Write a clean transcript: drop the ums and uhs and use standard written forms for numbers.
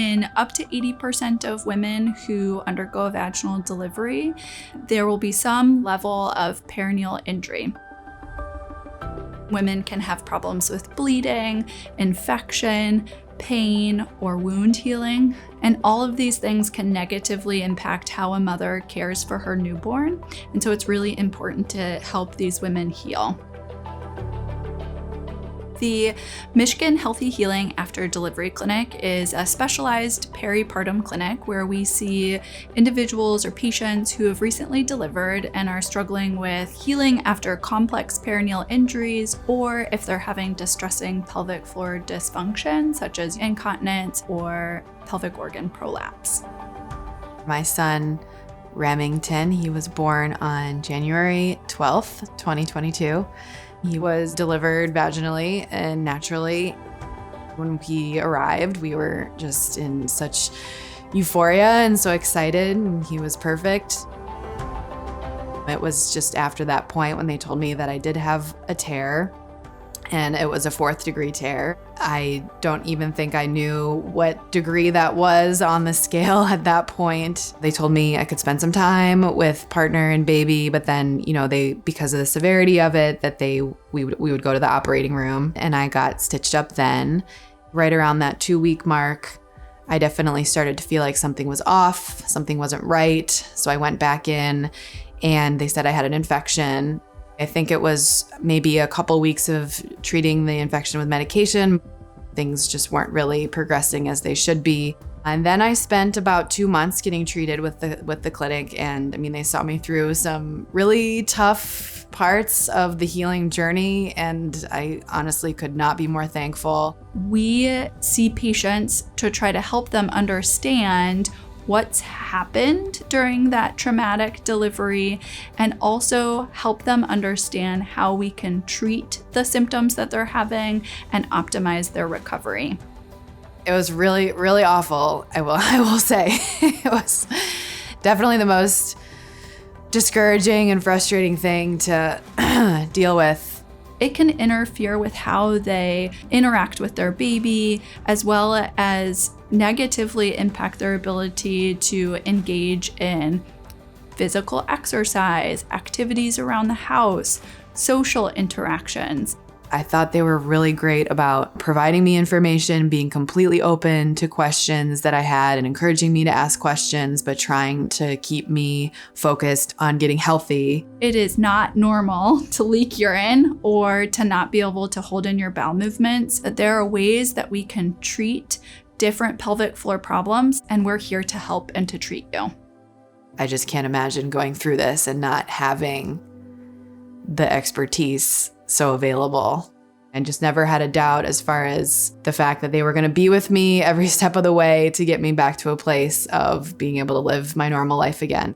in up to 80% of women who undergo a vaginal delivery, there will be some level of perineal injury. Women can have problems with bleeding, infection, pain, or wound healing, and all of these things can negatively impact how a mother cares for her newborn. And so it's really important to help these women heal. The Michigan Healthy Healing After Delivery Clinic is a specialized peripartum clinic where we see individuals or patients who have recently delivered and are struggling with healing after complex perineal injuries, or if they're having distressing pelvic floor dysfunction, such as incontinence or pelvic organ prolapse. My son, Remington, he was born on January 12th, 2022. He was delivered vaginally and naturally. When he arrived, we were just in such euphoria and so excited, and he was perfect. It was just after that point when they told me that I did have a tear, and it was a 4th degree tear. I don't even think I knew what degree that was on the scale at that point. They told me I could spend some time with partner and baby, but then, because of the severity of it, that we would go to the operating room, and I got stitched up then. Right around that 2-week mark, I definitely started to feel like something was off, something wasn't right. So I went back in, and they said I had an infection. I think it was maybe a couple weeks of treating the infection with medication. Things just weren't really progressing as they should be. And then I spent about 2 months getting treated with the clinic. And they saw me through some really tough parts of the healing journey. And I honestly could not be more thankful. We see patients to try to help them understand what's happened during that traumatic delivery, and also help them understand how we can treat the symptoms that they're having and optimize their recovery. It was really, really awful, I will say. It was definitely the most discouraging and frustrating thing to deal with. It can interfere with how they interact with their baby, as well as negatively impact their ability to engage in physical exercise, activities around the house, social interactions. I thought they were really great about providing me information, being completely open to questions that I had, and encouraging me to ask questions, but trying to keep me focused on getting healthy. It is not normal to leak urine or to not be able to hold in your bowel movements. There are ways that we can treat different pelvic floor problems, and we're here to help and to treat you. I just can't imagine going through this and not having the expertise so available. And just never had a doubt as far as the fact that they were going to be with me every step of the way to get me back to a place of being able to live my normal life again.